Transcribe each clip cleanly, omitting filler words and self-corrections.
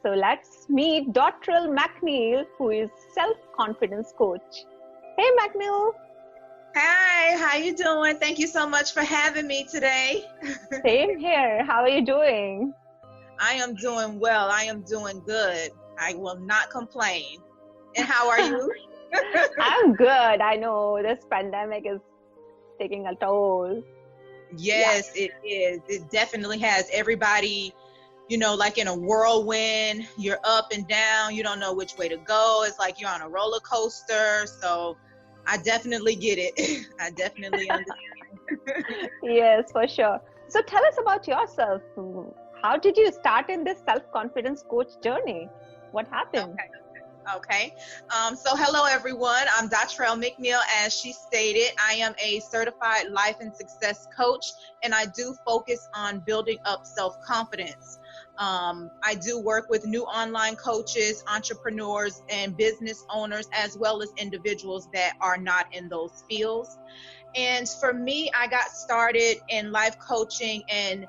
So let's meet Dotrell McNeal, who is self-confidence coach. Hey, McNeal. Hi, how you doing? Thank you so much for having me today. Same here. How are you doing? I am doing well. I am doing good. I will not complain. And how are you? I'm good. I know this pandemic is taking a toll. Yes, it is. It definitely has everybody, like in a whirlwind. You're up and down. You don't know which way to go. It's like you're on a roller coaster. So I definitely get it. I definitely understand. Yes, for sure. So tell us about yourself. How did you start in this self-confidence coach journey? What happened? Okay. So hello, everyone. I'm Dotrell McNeal. As she stated, I am a certified life and success coach, and I do focus on building up self-confidence. I do work with new online coaches, entrepreneurs, and business owners, as well as individuals that are not in those fields. And for me, I got started in life coaching and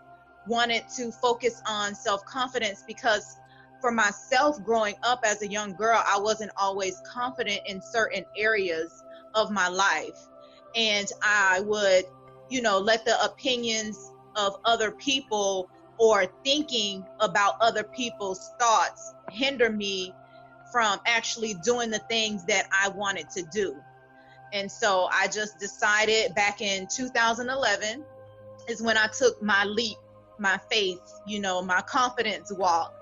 wanted to focus on self-confidence because for myself, growing up as a young girl, I wasn't always confident in certain areas of my life. And I would, let the opinions of other people or thinking about other people's thoughts hinder me from actually doing the things that I wanted to do. And so I just decided back in 2011 is when I took my leap, my faith, my confidence walk.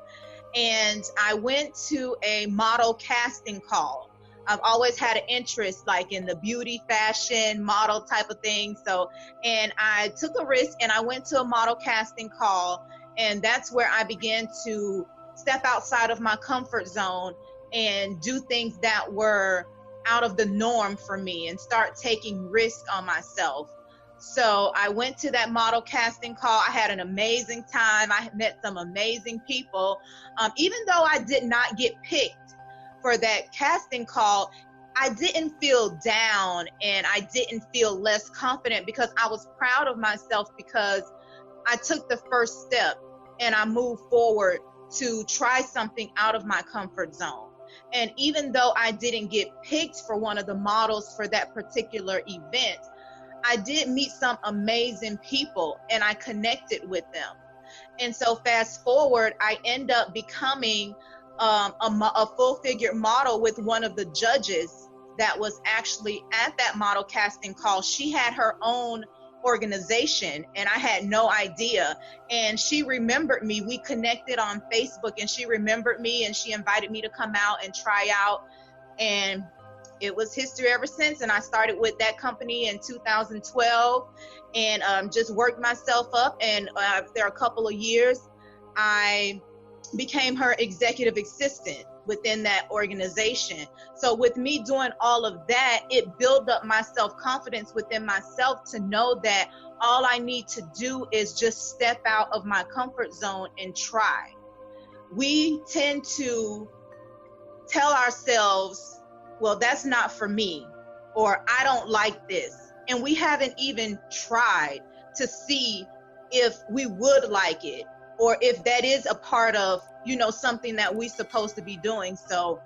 And I went to a model casting call. I've always had an interest like in the beauty, fashion, model type of thing. And I took a risk and I went to a model casting call. And that's where I began to step outside of my comfort zone and do things that were out of the norm for me and start taking risks on myself. So I went to that model casting call. I had an amazing time. I met some amazing people. Even though I did not get picked for that casting call, I didn't feel down and I didn't feel less confident because I was proud of myself because I took the first step and I moved forward to try something out of my comfort zone. And even though I didn't get picked for one of the models for that particular event, I did meet some amazing people and I connected with them. And so fast forward, I end up becoming a full-figure model with one of the judges that was actually at that model casting call. She had her own organization and I had no idea. And she remembered me. We connected on Facebook and she remembered me and she invited me to come out and try out. And it was history ever since. And I started with that company in 2012 and just worked myself up. And after a couple of years, I became her executive assistant within that organization. So with me doing all of that, it built up my self-confidence within myself to know that all I need to do is just step out of my comfort zone and try. We tend to tell ourselves, well, that's not for me, or I don't like this. And we haven't even tried to see if we would like it, or if that is a part of, something that we're supposed to be doing. So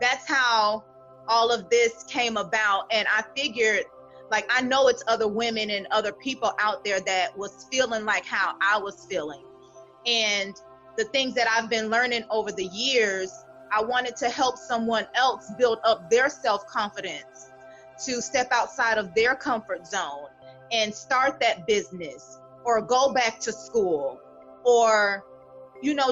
that's how all of this came about. And I figured, I know it's other women and other people out there that was feeling like how I was feeling. And the things that I've been learning over the years, I wanted to help someone else build up their self-confidence to step outside of their comfort zone and start that business or go back to school or,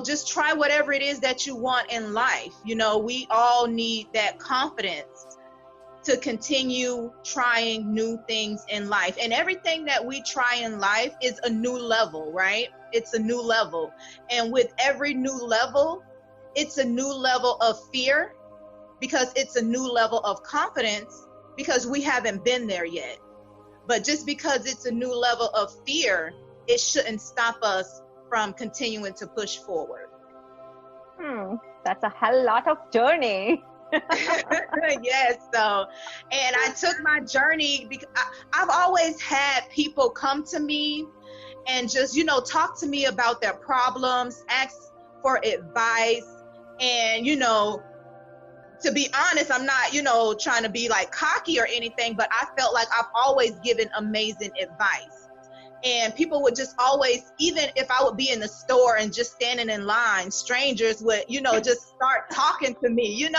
just try whatever it is that you want in life. We all need that confidence to continue trying new things in life. And everything that we try in life is a new level, right? It's a new level. And with every new level, it's a new level of fear because it's a new level of confidence because we haven't been there yet. But just because it's a new level of fear, it shouldn't stop us from continuing to push forward. That's a hell lot of journey. Yes. So, and I took my journey because I've always had people come to me and just, talk to me about their problems, ask for advice. And, to be honest, I'm not, trying to be like cocky or anything, but I felt like I've always given amazing advice. And people would just always, even if I would be in the store and just standing in line, strangers would, just start talking to me,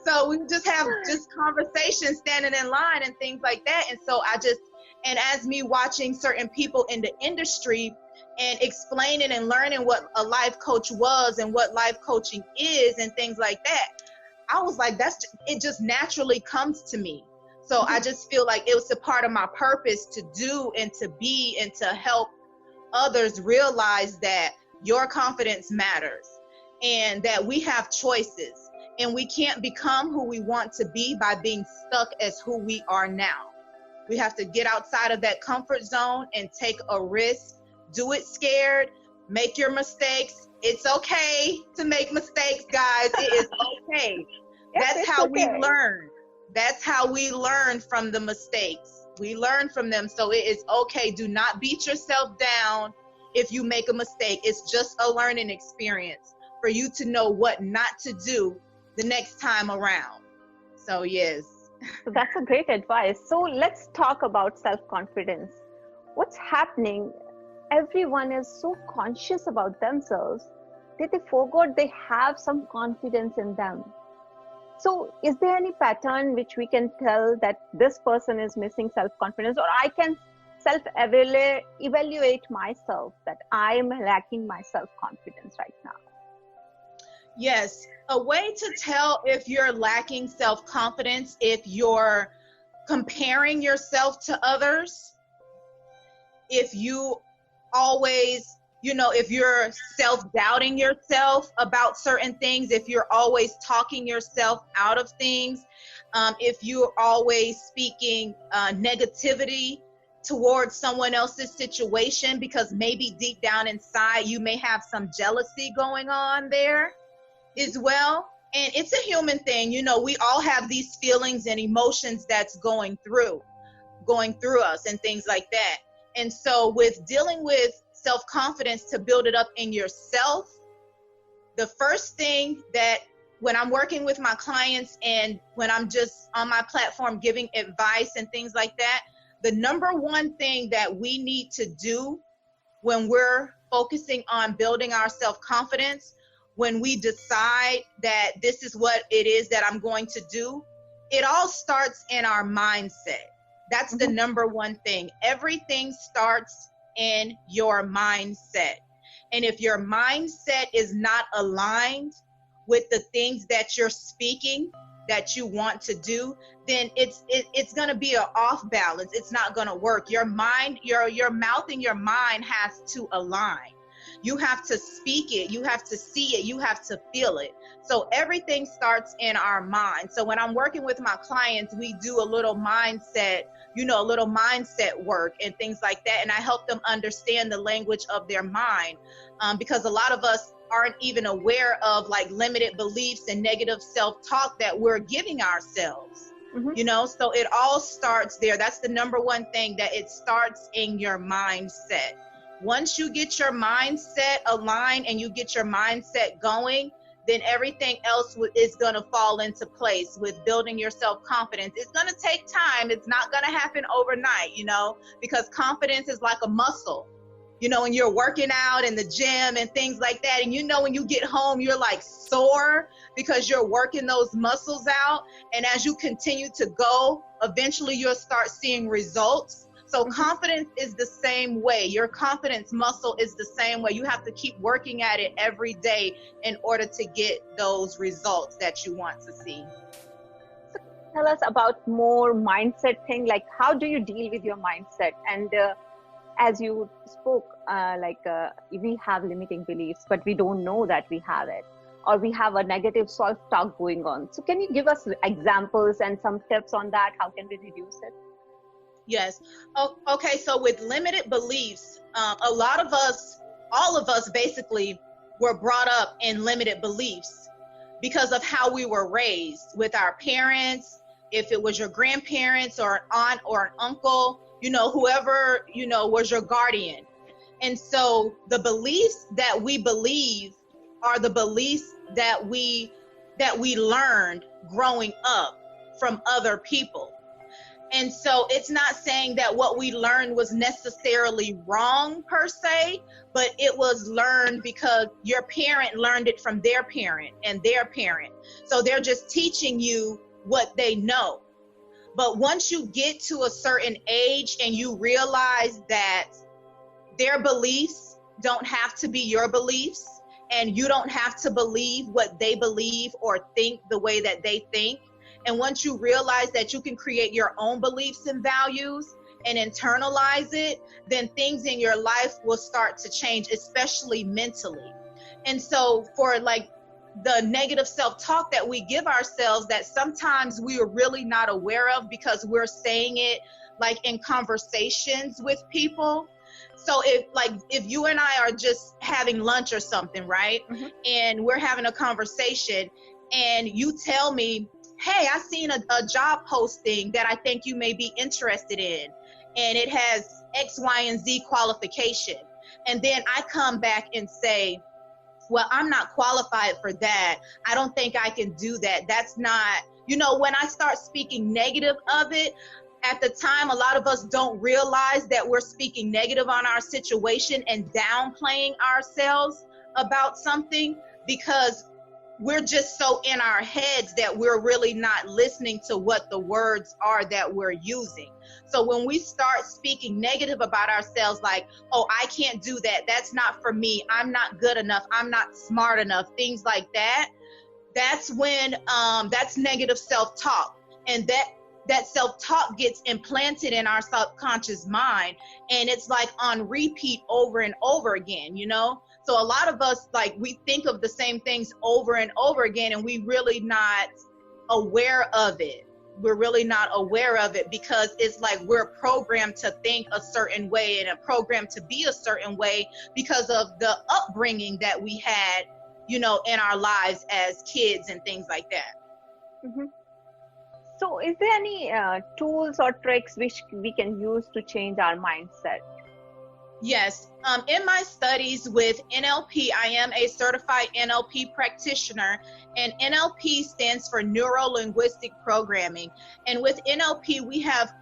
So we just have just conversations standing in line and things like that. And so and as me watching certain people in the industry and explaining and learning what a life coach was and what life coaching is and things like that, I was like, it just naturally comes to me. So I just feel like it was a part of my purpose to do and to be and to help others realize that your confidence matters and that we have choices and we can't become who we want to be by being stuck as who we are now. We have to get outside of that comfort zone and take a risk, do it scared, make your mistakes. It's okay to make mistakes, guys. It is okay. That's how we learn. That's how we learn from the mistakes. We learn from them. So it is okay. Do not beat yourself down if you make a mistake. It's just a learning experience for you to know what not to do the next time around. So yes. That's a great advice. So let's talk about self-confidence. What's happening? Everyone is so conscious about themselves that they forgot they have some confidence in them. So is there any pattern which we can tell that this person is missing self-confidence, or I can self-evaluate myself that I am lacking my self-confidence right now? Yes, a way to tell if you're lacking self-confidence, if you're comparing yourself to others, if you always, if you're self-doubting yourself about certain things, if you're always talking yourself out of things, if you're always speaking negativity towards someone else's situation, because maybe deep down inside you may have some jealousy going on there as well. And it's a human thing. We all have these feelings and emotions that's going through us and things like that. And so with dealing with self-confidence, to build it up in yourself, the first thing that when I'm working with my clients and when I'm just on my platform giving advice and things like that, the number one thing that we need to do when we're focusing on building our self-confidence, when we decide that this is what it is that I'm going to do, it all starts in our mindset. That's the number one thing. Everything starts in your mindset. And if your mindset is not aligned with the things that you're speaking that you want to do, then it's going to be an off balance. It's not going to work. Your mind, your mouth and your mind has to align. You have to speak it. You have to see it. You have to feel it. So everything starts in our mind. So when I'm working with my clients, we do a little mindset work and things like that. And I help them understand the language of their mind, because a lot of us aren't even aware of like limited beliefs and negative self-talk that we're giving ourselves. So it all starts there. That's the number one thing, that it starts in your mindset. Once you get your mindset aligned and you get your mindset going, then everything else is going to fall into place with building your self-confidence. It's going to take time. It's not going to happen overnight, because confidence is like a muscle. When you're working out in the gym and things like that, and when you get home, you're like sore because you're working those muscles out. And as you continue to go, eventually you'll start seeing results. So confidence is the same way. Your confidence muscle is the same way. You have to keep working at it every day in order to get those results that you want to see. So tell us about more mindset thing, like how do you deal with your mindset? And as you spoke, we have limiting beliefs, but we don't know that we have it, or we have a negative self-talk going on. So can you give us examples and some tips on that? How can we reduce it? Yes. Okay. So with limited beliefs, a lot of us, all of us basically were brought up in limited beliefs because of how we were raised with our parents. If it was your grandparents or an aunt or an uncle, whoever, was your guardian. And so the beliefs that we believe are the beliefs that we learned growing up from other people. And so it's not saying that what we learned was necessarily wrong per se, but it was learned because your parent learned it from their parent and their parent. So they're just teaching you what they know. But once you get to a certain age and you realize that their beliefs don't have to be your beliefs, and you don't have to believe what they believe or think the way that they think. And once you realize that you can create your own beliefs and values and internalize it, then things in your life will start to change, especially mentally. And so for like the negative self-talk that we give ourselves that sometimes we are really not aware of because we're saying it like in conversations with people. So if you and I are just having lunch or something, right? Mm-hmm. And we're having a conversation and you tell me, hey, I seen a job posting that I think you may be interested in, and it has X, Y, and Z qualification. And then I come back and say, well, I'm not qualified for that. I don't think I can do that. That's not, when I start speaking negative of it, at the time, a lot of us don't realize that we're speaking negative on our situation and downplaying ourselves about something because we're just so in our heads that we're really not listening to what the words are that we're using. So when we start speaking negative about ourselves, like, oh, I can't do that. That's not for me. I'm not good enough. I'm not smart enough. Things like that. That's when that's negative self-talk. And that self-talk gets implanted in our subconscious mind. And it's like on repeat over and over again, So a lot of us, like, we think of the same things over and over again, and we really not aware of it. We're really not aware of it because it's like we're programmed to think a certain way and programmed to be a certain way because of the upbringing that we had, in our lives as kids and things like that. Mm-hmm. So is there any tools or tricks which we can use to change our mindset? Yes. In my studies with NLP, I am a certified NLP practitioner, and NLP stands for Neuro-Linguistic Programming. And with NLP, we have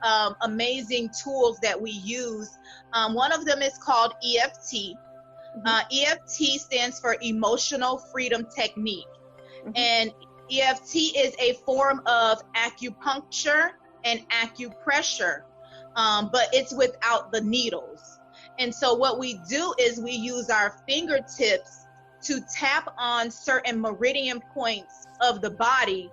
amazing tools that we use. One of them is called EFT. EFT stands for Emotional Freedom Technique. Mm-hmm. And EFT is a form of acupuncture and acupressure, but it's without the needles. And so what we do is we use our fingertips to tap on certain meridian points of the body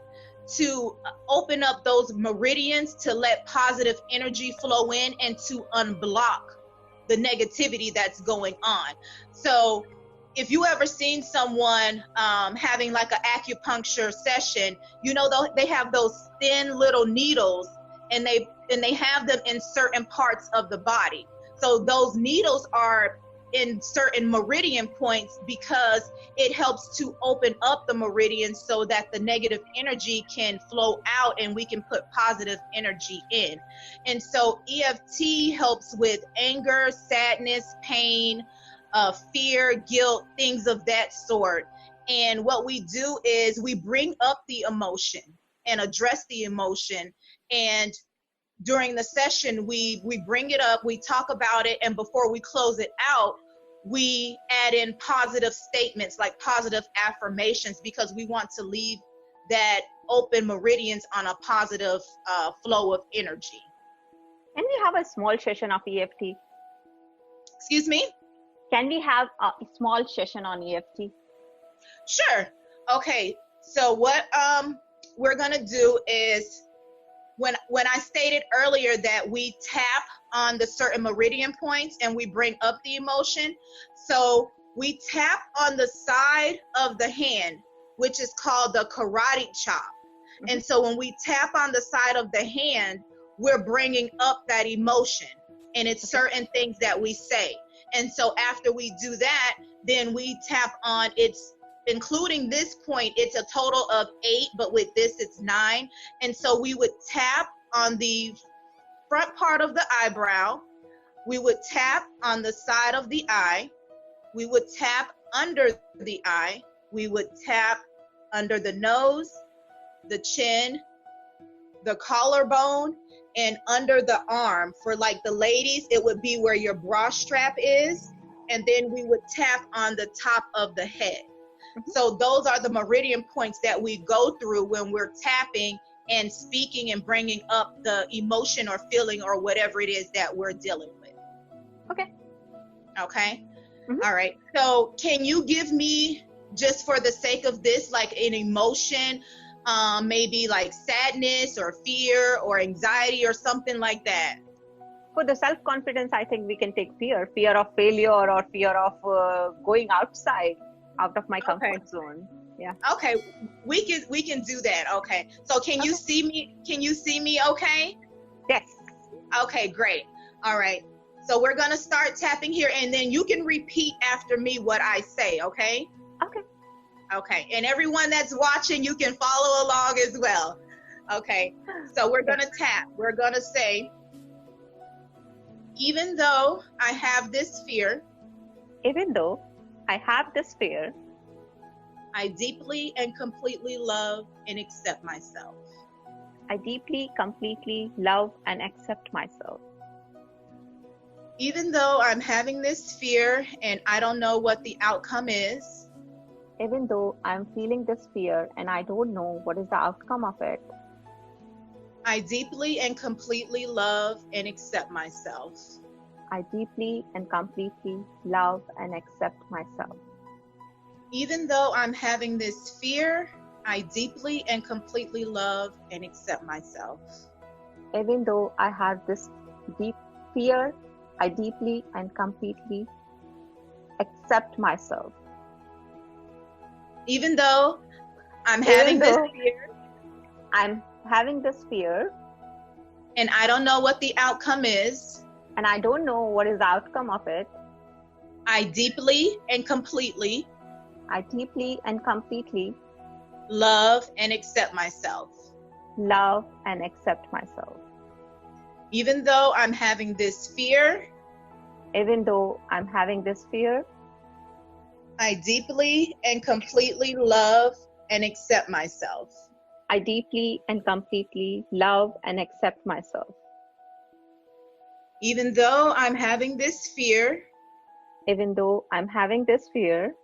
to open up those meridians to let positive energy flow in and to unblock the negativity that's going on. So if you ever seen someone having like an acupuncture session, they have those thin little needles and they have them in certain parts of the body. So those needles are in certain meridian points because it helps to open up the meridians so that the negative energy can flow out and we can put positive energy in. And so EFT helps with anger, sadness, pain, fear, guilt, things of that sort. And what we do is we bring up the emotion and address the emotion, and during the session, we bring it up, we talk about it, and before we close it out, we add in positive statements like positive affirmations because we want to leave that open meridians on a positive flow of energy. Can we have a small session of EFT? Excuse me? Can we have a small session on EFT? Sure. Okay. So what we're going to do is, when I stated earlier that we tap on the certain meridian points and we bring up the emotion, so we tap on the side of the hand, which is called the karate chop. Mm-hmm. And so when we tap on the side of the hand, we're bringing up that emotion, and it's certain things that we say. And so after we do that, then we tap on including this point, it's a total of 8, but with this, it's 9. And so we would tap on the front part of the eyebrow. We would tap on the side of the eye. We would tap under the eye. we would tap under the nose, the chin, the collarbone, and under the arm. For like the ladies, it would be where your bra strap is, and then we would tap on the top of the head. So those are the meridian points that we go through when we're tapping and speaking and bringing up the emotion or feeling or whatever it is that we're dealing with. Okay. Okay. All right. So can you give me, just for the sake of this, like an emotion, maybe like sadness or fear or anxiety or something like that? For the self-confidence, I think we can take fear of failure or fear of going outside, out of my comfort zone. Yeah. Okay. We can do that. Okay. So can you see me? Can you see me okay? Yes. Okay, great. All right. So we're going to start tapping here, and then you can repeat after me what I say, okay? Okay. Okay. And everyone that's watching, you can follow along as well. Okay. So we're going to tap. We're going to say, even though I have this fear, even though I have this fear, I deeply and completely love and accept myself. I deeply, completely love and accept myself. Even though I'm having this fear and I don't know what the outcome is, even though I'm feeling this fear and I don't know what is the outcome of it, I deeply and completely love and accept myself. I deeply and completely love and accept myself. Even though I'm having this fear, I deeply and completely love and accept myself. Even though I have this deep fear, I deeply and completely accept myself. Even though I'm having this fear, I'm having this fear, and I don't know what the outcome is, and I don't know what is the outcome of it, I deeply and completely love and accept myself. Love and accept myself. Even though I'm having this fear, even though I'm having this fear, I deeply and completely love and accept myself. I deeply and completely love and accept myself. Even though I'm having this fear, even though I'm having this fear,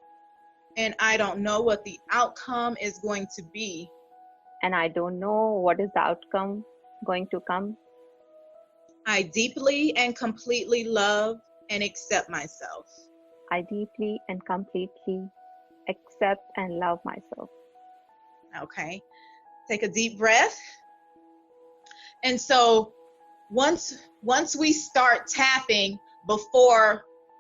and I don't know what the outcome is going to be, and I don't know what is the outcome going to come, I deeply and completely love and accept myself. I deeply and completely accept and love myself. Okay. Take a deep breath. And so once we start tapping,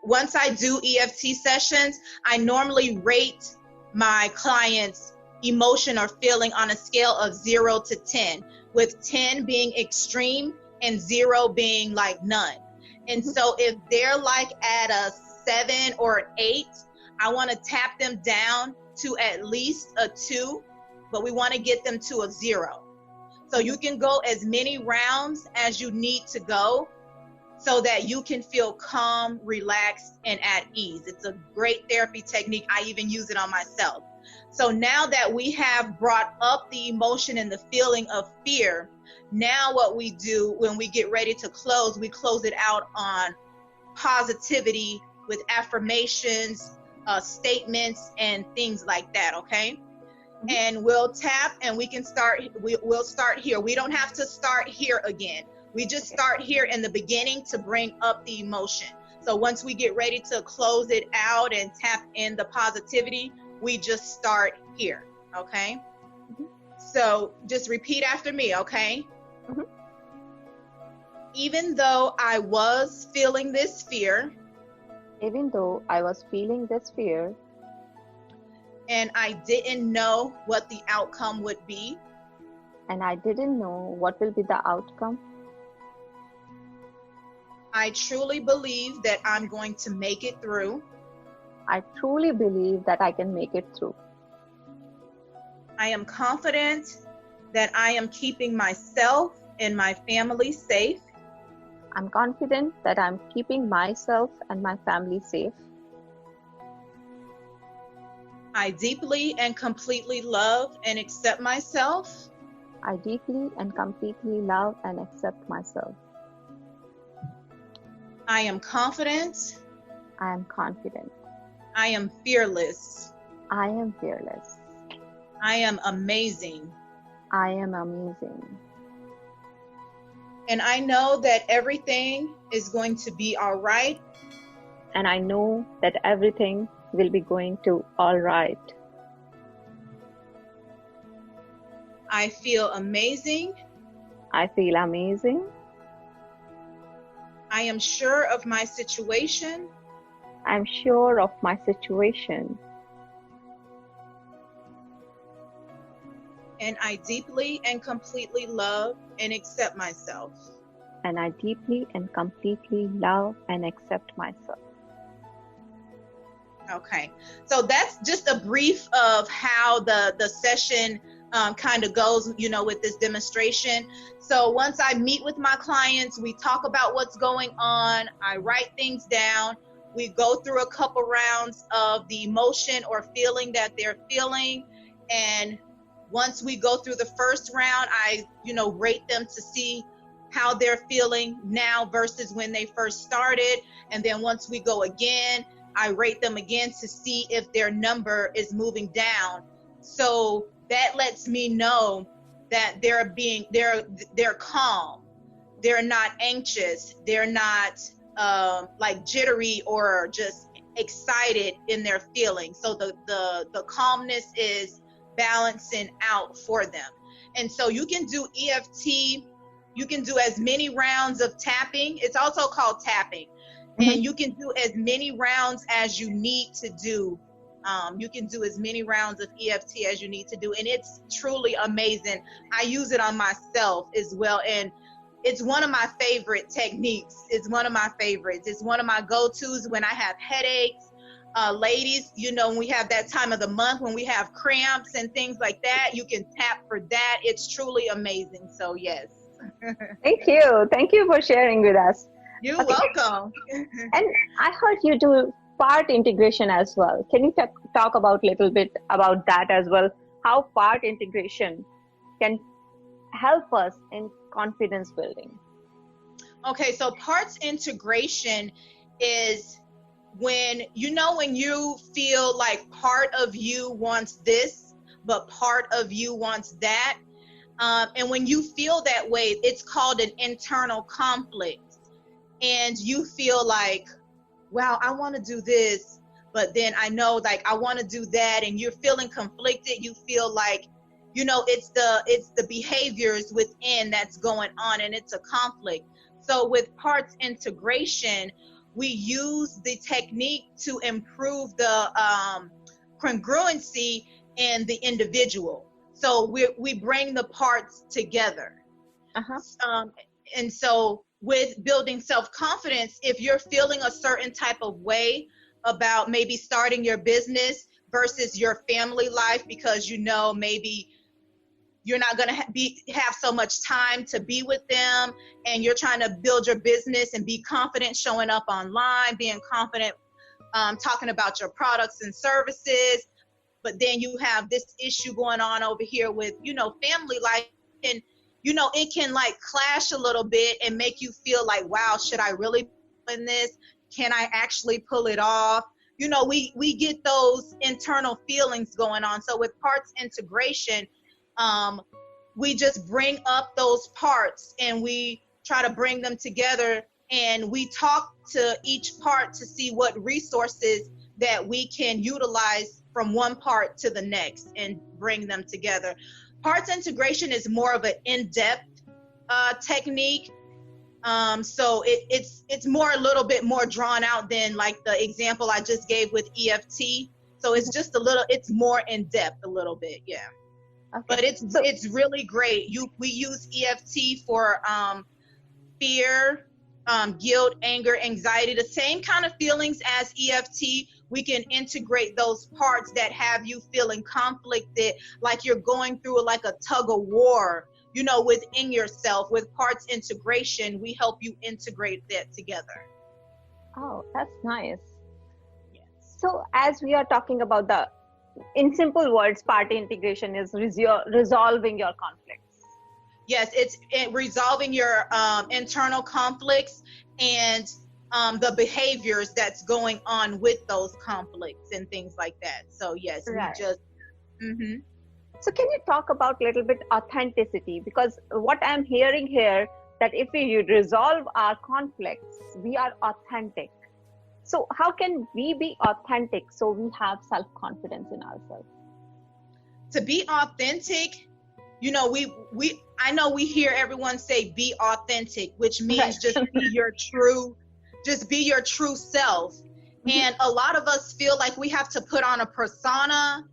once I do EFT sessions, I normally rate my clients' emotion or feeling on a scale of 0 to 10, with 10 being extreme and 0 being like none. And so if they're like at a 7 or an 8, I want to tap them down to at least a 2, but we want to get them to a 0. So you can go as many rounds as you need to go so that you can feel calm, relaxed, and at ease. It's a great therapy technique. I even use it on myself. So now that we have brought up the emotion and the feeling of fear, now what we do when we get ready to close, we close it out on positivity with affirmations, statements, and things like that, okay? And we'll tap and we can start, we'll start here. We don't have to start here again. We just start here in the beginning to bring up the emotion. So once we get ready to close it out and tap in the positivity, we just start here, okay? So just repeat after me, okay? Even though I was feeling this fear, even though I was feeling this fear, and I didn't know what the outcome would be, and I didn't know what will be the outcome, I truly believe that I'm going to make it through. I truly believe that I can make it through. I am confident that I am keeping myself and my family safe. I'm confident that I'm keeping myself and my family safe. I deeply and completely love and accept myself. I deeply and completely love and accept myself. I am confident. I am confident. I am fearless. I am fearless. I am amazing. I am amazing. And I know that everything is going to be all right. And I know that everything will be going to all right. I feel amazing. I feel amazing. I am sure of my situation. I'm sure of my situation. And I deeply and completely love and accept myself. And I deeply and completely love and accept myself. Okay, so that's just a brief of how the session kind of goes, with this demonstration. So once I meet with my clients, we talk about what's going on. I write things down. We go through a couple rounds of the emotion or feeling that they're feeling. And once we go through the first round, I, rate them to see how they're feeling now versus when they first started. And then once we go again, I rate them again to see if their number is moving down. So that lets me know that they're calm. They're not anxious. They're not like jittery or just excited in their feelings. So the calmness is balancing out for them. And so you can do EFT. You can do as many rounds of tapping. It's also called tapping. And you can do as many rounds as you need to do. You can do as many rounds of EFT as you need to do. And it's truly amazing. I use it on myself as well. And it's one of my favorite techniques. It's one of my favorites. It's one of my go-tos when I have headaches. Ladies, when we have that time of the month when we have cramps and things like that, you can tap for that. It's truly amazing. So yes. Thank you. Thank you for sharing with us. You're welcome. And I heard you do part integration as well. Can you talk about a little bit about that as well? How part integration can help us in confidence building? Okay, so parts integration is when you feel like part of you wants this, but part of you wants that. And when you feel that way, it's called an internal conflict. And you feel like, wow, I want to do this, but then I know like I want to do that, and you're feeling conflicted. You feel like, it's the behaviors within that's going on, and it's a conflict. So with parts integration, we use the technique to improve the congruency in the individual. So we bring the parts together. And so with building self-confidence, if you're feeling a certain type of way about maybe starting your business versus your family life, because maybe you're not going to have so much time to be with them, and you're trying to build your business and be confident showing up online, being confident talking about your products and services, but then you have this issue going on over here with family life, and it can like clash a little bit and make you feel like, wow, should I really be in this? Can I actually pull it off? We get those internal feelings going on. So with parts integration, we just bring up those parts and we try to bring them together, and we talk to each part to see what resources that we can utilize from one part to the next and bring them together. Parts integration is more of an in-depth technique. So it's more a little bit more drawn out than like the example I just gave with EFT. So it's just it's more in depth a little bit, yeah. Okay. But it's really great. We use EFT for fear, guilt, anger, anxiety, the same kind of feelings as EFT. We can integrate those parts that have you feeling conflicted, like you're going through like a tug of war, within yourself. With parts integration, we help you integrate that together. Oh, that's nice. Yes. So as we are talking about the in simple words, party integration is resolving your conflicts. Yes, it's resolving your internal conflicts and the behaviors that's going on with those conflicts and things like that. So yes, Right. we just. Mm-hmm. So can you talk about a little bit authenticity? Because what I'm hearing here, that if we resolve our conflicts, we are authentic. So how can we be authentic so we have self-confidence in ourselves? To be authentic, you know, I know we hear everyone say be authentic, which means Right. just be your true self. Mm-hmm. And a lot of us feel like we have to put on a persona,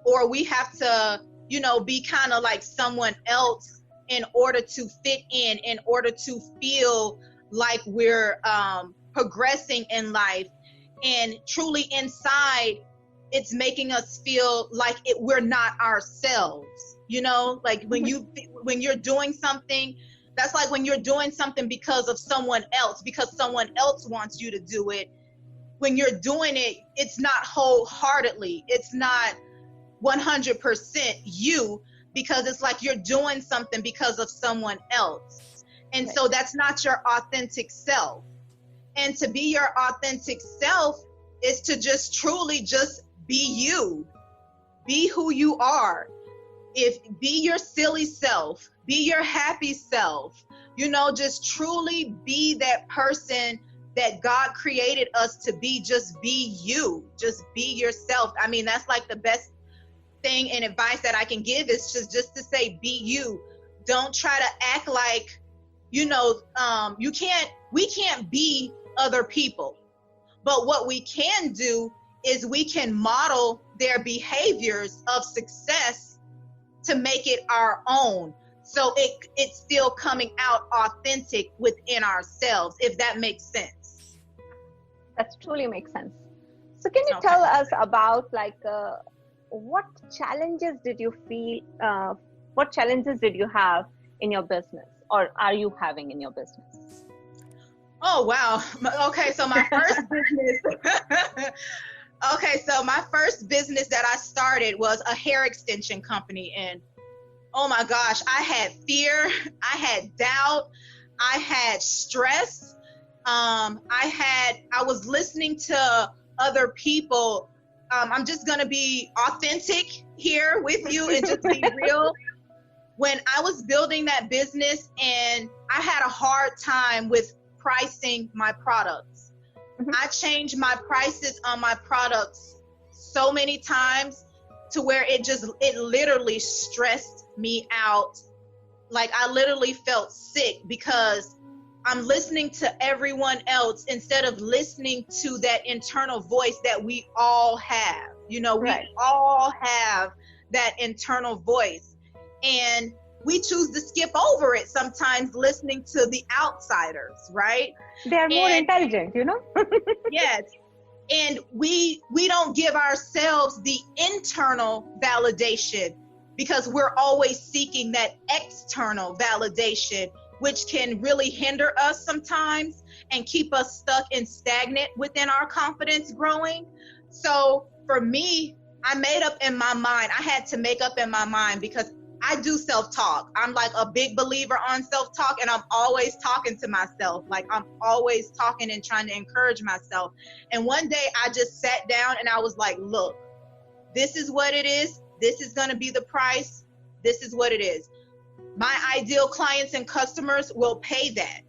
or we have to, you know, be kind of like someone else in order to fit in order to feel like we're progressing in life. And truly inside, it's making us feel like we're not ourselves. You know, like when you're doing something, that's like when you're doing something because of someone else, because someone else wants you to do it. When you're doing it, it's not wholeheartedly. It's not 100% you, because it's like you're doing something because of someone else. And so that's not your authentic self. And to be your authentic self is to just truly just be you. Be who you are. Be your silly self, be your happy self, you know, just truly be that person that God created us to be. Just be you, just be yourself. I mean, that's like the best thing and advice that I can give is just to say, be you. Don't try to act like, you know, we can't be other people. But what we can do is we can model their behaviors of success to make it our own. So it's still coming out authentic within ourselves, if that makes sense. That truly makes sense. So can you tell us about what challenges did you feel, what challenges did you have in your business, or are you having in your business? Oh, wow. Okay, so my first business, my first business that I started was a hair extension company. And oh my gosh, I had fear, I had doubt, I had stress. I was listening to other people. I'm just going to be authentic here with you and just be real. When I was building that business, and I had a hard time with pricing my products. Mm-hmm. I changed my prices on my products so many times to where it literally stressed me out. Like I literally felt sick because I'm listening to everyone else instead of listening to that internal voice that we all have. You know, we all have that internal voice, and we choose to skip over it sometimes, listening to the outsiders, right? They're more intelligent, you know? Yes. And we don't give ourselves the internal validation because we're always seeking that external validation, which can really hinder us sometimes and keep us stuck and stagnant within our confidence growing. So for me, I made up in my mind. I had to make up in my mind because I do self-talk. I'm like a big believer on self-talk, and I'm always talking to myself. Like I'm always talking and trying to encourage myself. And one day I just sat down and I was like, look, this is what it is. This is going to be the price. This is what it is. My ideal clients and customers will pay that.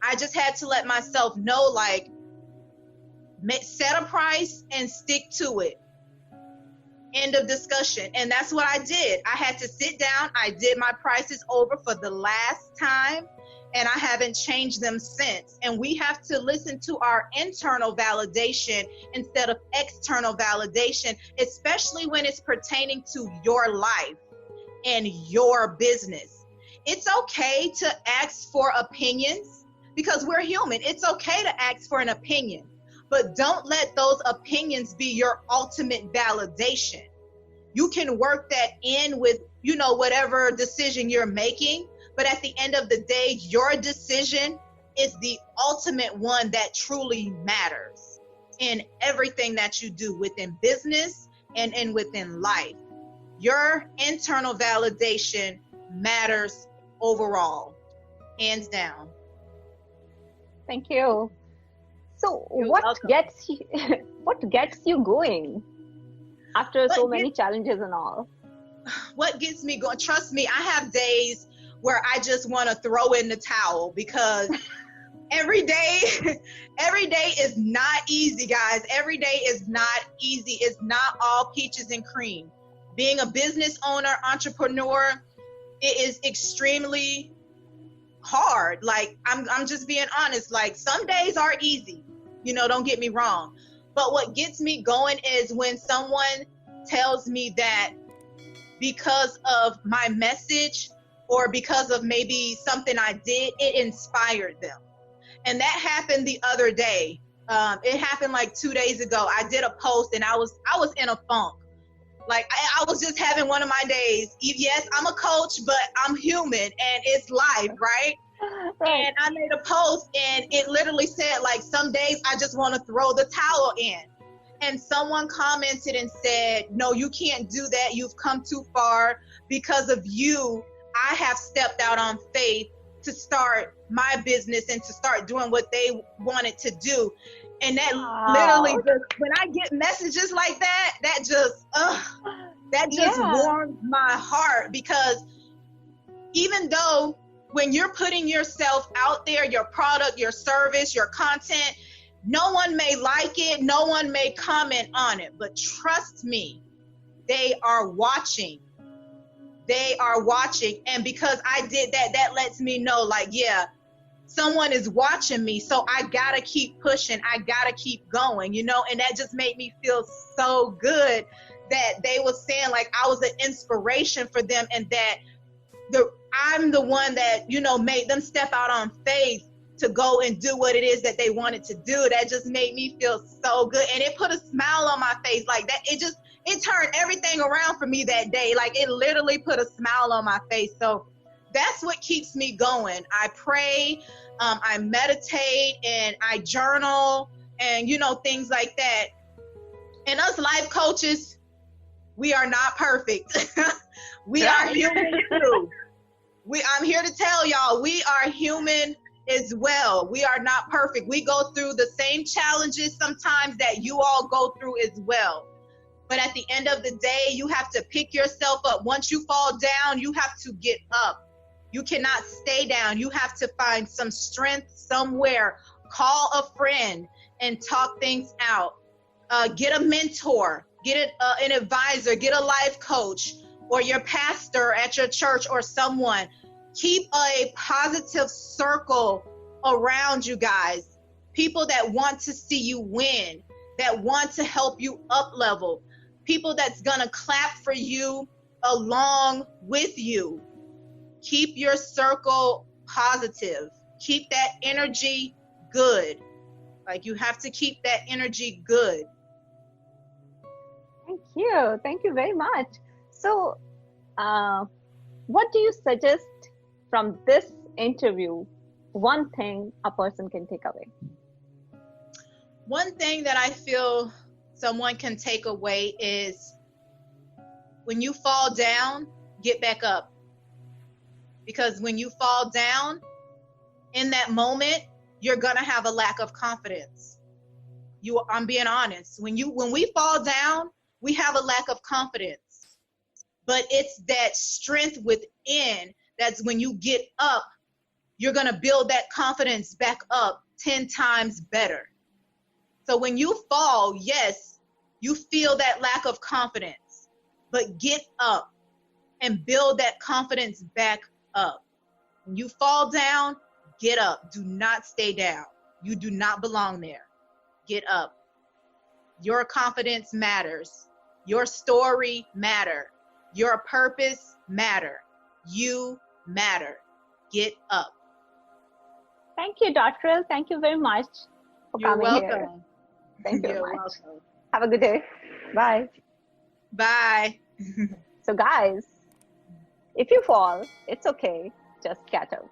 I just had to let myself know, like, set a price and stick to it. End of discussion. And that's what I did. I had to sit down. I did my prices over for the last time, and I haven't changed them since. And we have to listen to our internal validation instead of external validation, especially when it's pertaining to your life and your business. It's okay to ask for opinions because we're human. It's okay to ask for an opinion, but don't let those opinions be your ultimate validation. You can work that in with, you know, whatever decision you're making, but at the end of the day, your decision is the ultimate one that truly matters in everything that you do within business and within life. Your internal validation matters overall, hands down. Thank you. So You're what welcome. gets you going after so many challenges and all? What gets me going? Trust me, I have days where I just want to throw in the towel, because every day is not easy, guys. Every day is not easy. It's not all peaches and cream. Being a business owner, entrepreneur, it is extremely hard. Like, I'm just being honest. Like, some days are easy, don't get me wrong. But what gets me going is when someone tells me that because of my message or because of maybe something I did, it inspired them. And that happened the other day. It happened like 2 days ago. I did a post and I was in a funk. Like, I was just having one of my days. Yes, I'm a coach, but I'm human and it's life, right? And I made a post and it literally said, like, some days I just want to throw the towel in. And someone commented and said, no, you can't do that. You've come too far. Because of you, I have stepped out on faith to start my business and to start doing what they wanted to do. And that literally just, when I get messages like that, that just warms my heart. Because even though when you're putting yourself out there, your product, your service, your content, no one may like it, no one may comment on it, but trust me, they are watching. They are watching. And because I did that, that lets me know, like, yeah, someone is watching me. So I gotta keep pushing. I gotta keep going, and that just made me feel so good that they were saying, like, I was an inspiration for them, and that I'm the one that, made them step out on faith to go and do what it is that they wanted to do. That just made me feel so good. And it put a smile on my face like that. It turned everything around for me that day. Like, it literally put a smile on my face. So that's what keeps me going. I pray, I meditate, and I journal, and, things like that. And us life coaches, we are not perfect. We are human too. I'm here to tell y'all, we are human as well. We are not perfect. We go through the same challenges sometimes that you all go through as well. But at the end of the day, you have to pick yourself up. Once you fall down, you have to get up. You cannot stay down. You have to find some strength somewhere. Call a friend and talk things out. Get a mentor, get an advisor, get a life coach, or your pastor at your church or someone. Keep a positive circle around you guys. People that want to see you win, that want to help you up level. People that's gonna clap for you along with you. Keep your circle positive. Keep that energy good. Like, you have to keep that energy good. Thank you. Thank you very much. So, what do you suggest from this interview? One thing a person can take away. One thing that I feel someone can take away is, when you fall down, get back up. Because when you fall down, in that moment, you're gonna have a lack of confidence. I'm being honest. When we fall down, we have a lack of confidence. But it's that strength within, that's when you get up, you're gonna build that confidence back up 10 times better. So when you fall, yes, you feel that lack of confidence, but get up and build that confidence back up. When you fall down, get up. Do not stay down. You do not belong there. Get up. Your confidence matters. Your story matters. Your purpose matters. You matter. Get up. Thank you, Dotrell. Thank you very much for You're coming welcome. here. Thank you You're very much. welcome. Have a good day. Bye. Bye. So guys, if you fall, it's okay. Just get up.